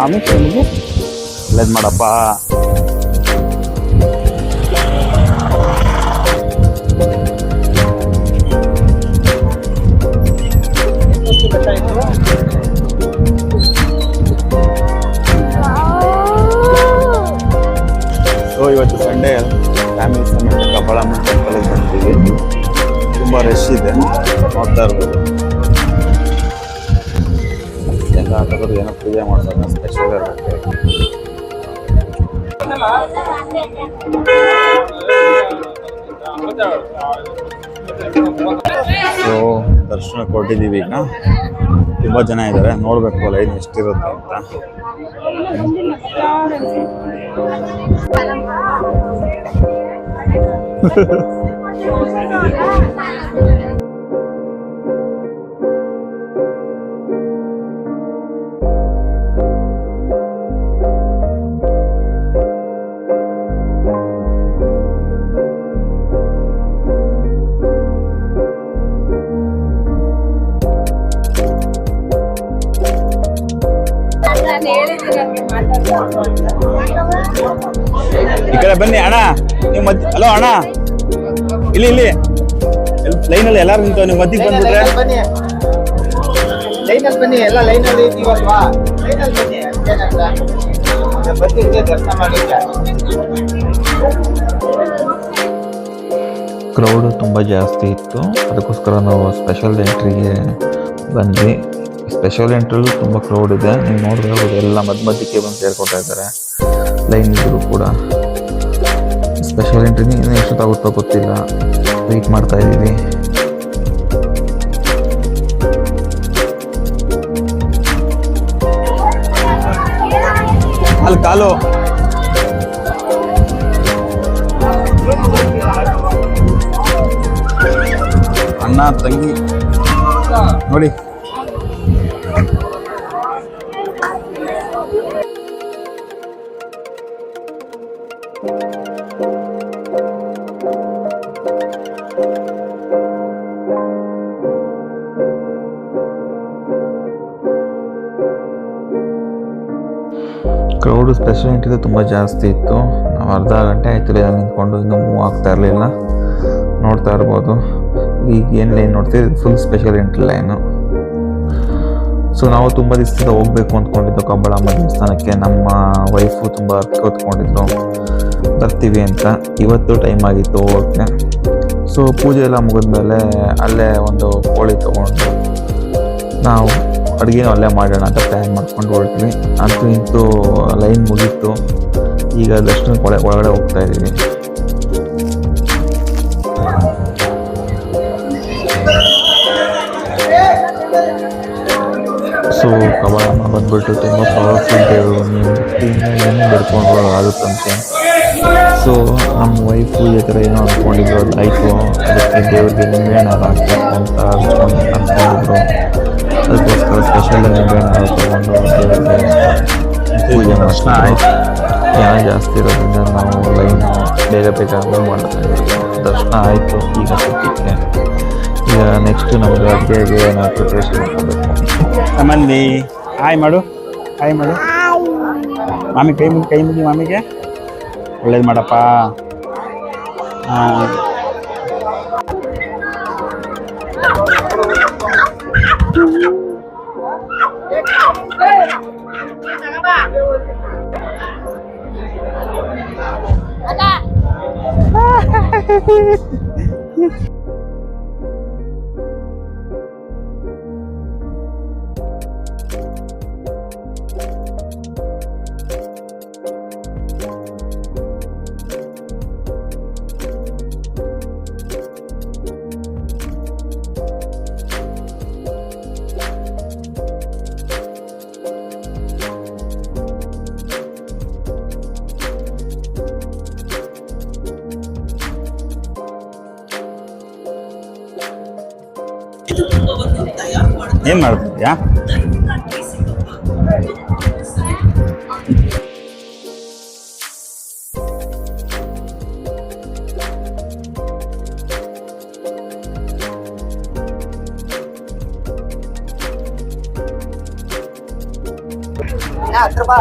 ಮಾಮಿ ಕೈಮಿಗೆ ಒಳ್ಳೇದು ಮಾಡಪ್ಪ. ಸೊ ಇವತ್ತು ಸಂಡೇ ಫ್ಯಾಮಿಲಿ ಸಮೇತ ಕಬ್ಬಾಳಮ್ಮ ಟೆಂಪಲ್ಗೆ ಬಂದಿದ್ದೀವಿ. ತುಂಬ ರಶ್ ಇದೆ, ನೋಡ್ತಾ ಇರ್ಬೋದು. ಎಲ್ಲ ಆಟೋದವ್ರು ಏನೋ ಪೂಜೆ ಮಾಡ್ತಾರೆ, ಸ್ಪೆಷಲ್ ಇರುತ್ತೆ. ಸೊ ದರ್ಶನ ಕೊಟ್ಟಿದ್ದೀವಿ. ಈಗ ತುಂಬ ಜನ ಇದ್ದಾರೆ, ನೋಡಬೇಕು ಲೈನ್ ಎಷ್ಟಿರುತ್ತೆ ಅಂತ. ಈ ಕಡೆ ಬನ್ನಿ ಅಣ್ಣ, ನೀವು ಹಲೋ ಅಣ್ಣ, ಇಲ್ಲಿ ಇಲ್ಲಿ ಲೈನಲ್ಲಿ ಎಲ್ಲಾರು ನಿಂತು ನೀವು ಮಧ್ಯಕ್ಕೆ ಬಂದ್ಬಿಟ್ರೆ ಲೈನಲ್ಲಿ ಬನ್ನಿ, ಎಲ್ಲ ಲೈನಲ್ಲಿ ಇದೀವಲ್ವಾ, ಲೈನಲ್ಲಿ ಬನ್ನಿ. ಏನಂತ ಬರ್ತಿದ್ದೆ ದರ್ಶನ ಮಾಡಿದ್ದೆ. ಕ್ರೌಡ್ ತುಂಬ ಜಾಸ್ತಿ ಇತ್ತು, ಅದಕ್ಕೋಸ್ಕರ ನಾವು ಸ್ಪೆಷಲ್ ಎಂಟ್ರಿಗೆ ಬಂದ್ವಿ. ಸ್ಪೆಷಲ್ ಎಂಟ್ರಿಗೂ ತುಂಬ ಕ್ರೌಡ್ ಇದೆ, ನೀವು ನೋಡ್ಬೋದು. ಎಲ್ಲ ಮಧ್ಯಕ್ಕೆ ಬಂದು ಸೇರ್ಕೊತಾ ಇದ್ದಾರೆ, ಲೈನ್ ಇದ್ರು ಕೂಡ. ಸ್ಪೆಷಲ್ ಎಂಟ್ರಿಗೆ ಇನ್ನೂ ಎಷ್ಟೊತ್ತಾಗುತ್ತೋ ಗೊತ್ತಿಲ್ಲ, ವೆಯ್ಟ್ ಮಾಡ್ತಾ ಇದ್ದೀವಿ. ಅಲ್ಲಿ ಕಾಲು ಅಣ್ಣ ತಂಗಿ ನೋಡಿ. ಕ್ರೌಡು ಸ್ಪೆಷಲ್ ಎಂಟ್ರಿದೆ ತುಂಬ ಜಾಸ್ತಿ ಇತ್ತು. ನಾವು ಅರ್ಧ ಗಂಟೆ ಆಯಿತು ಲೈನ್ ನಿಂತ್ಕೊಂಡು, ಇನ್ನೂ ಮೂವ್ ಆಗ್ತಾ ಇರಲಿಲ್ಲ. ನೋಡ್ತಾ ಇರ್ಬೋದು, ಈಗ ಏನು ಲೈನ್ ನೋಡ್ತೀವಿ, full special entry line. So ನಾವು ತುಂಬ ದಿವಸದಿಂದ ಹೋಗಬೇಕು ಅಂದ್ಕೊಂಡಿದ್ದು ಕಬ್ಬಾಳಮ್ಮ ದೇವಸ್ಥಾನಕ್ಕೆ. ನಮ್ಮ ವೈಫು ತುಂಬ ಹೊತ್ಕೊಂಡಿದ್ರು ಬರ್ತೀವಿ ಅಂತ. ಇವತ್ತು ಟೈಮ್ ಆಗಿತ್ತು ಹೋಗೋಕ್ಕೆ. ಸೊ ಪೂಜೆ ಎಲ್ಲ ಮುಗಿದ್ಮೇಲೆ ಅಲ್ಲೇ ಒಂದು ಕೋಳಿ ತೊಗೊಂಡು ನಾವು ಅಡುಗೆನೂ ಅಲ್ಲೇ ಮಾಡೋಣ ಅಂತ ಪ್ಲ್ಯಾನ್ ಮಾಡ್ಕೊಂಡು ಹೊರಟ್ವಿ. ಅಂತೂ ಇಂತೂ ಲೈನ್ ಮುಗೀತು. ಈಗ ದರ್ಶನಕ್ಕೆ ಒಳಗಡೆ ಹೋಗ್ತಾ ಇದ್ದೀವಿ. ಸೊ ಕಬ್ಬಾಳಮ್ಮ ಬಂದ್ಬಿಟ್ಟು ತುಂಬ ಪವರ್ಫುಲ್ ದೇವರು, ನೀವು ಏನೇ ಬೆಡ್ಕೊಂಡು ಆಗುತ್ತಂತೆ. ಸೊ ನಮ್ಮ ವೈಫು ಈ ಥರ ಏನೋ ಅಂದ್ಕೊಂಡಿದ್ರು, ಅದು ಆಯಿತು. ಅದಕ್ಕೆ ದೇವ್ರಿಗೆ ನಿಂಬೆಹಣ್ಣು ಹಾಕಬೇಕು ಅಂತ ಅಂದ್ಕೊಂಡಿದ್ರು. ಅದಕ್ಕೋಸ್ಕರ ಸ್ಪೆಷಲ್ ನಿಂಬೆಹಣ್ಣು ತೊಗೊಂಡು ದೇವರಿಗೆ ಪೂಜೆ ಮಾಡ್ತಾ ಆಯಿತು. ಜನ ಜಾಸ್ತಿ ಇರೋದ್ರಿಂದ ನಾವು ಲೈನ್ ಬೇಗ ಮೂವ್ ಮಾಡ್ತಾ ಇದ್ದೀವಿ. ದರ್ಶನ ಆಯಿತು. ಈಗ ಸದ್ಯಕ್ಕೆ ಈಗ ನೆಕ್ಸ್ಟ್ ನಮಗೆ ಅಡುಗೆಗೆ ನಾವು ಪ್ರಿಪ್ರೇಷನ್ ಮಾಡ್ಕೋಬೇಕು. ನಮ್ಮಲ್ಲಿ ಹಾಯ್ ಮಾಡು, ಹಾಯ್ ಮಾಡು ಮಾಮಿ, ಕೈ ಮುಗಿ ಮಾಮಿಗೆ ಒಳ್ಳೇದು ಮಾಡಪ್ಪ. ಏನು ಮಾಡ್ತಿದ್ಯಾ? ಹತ್ರ ಬಾ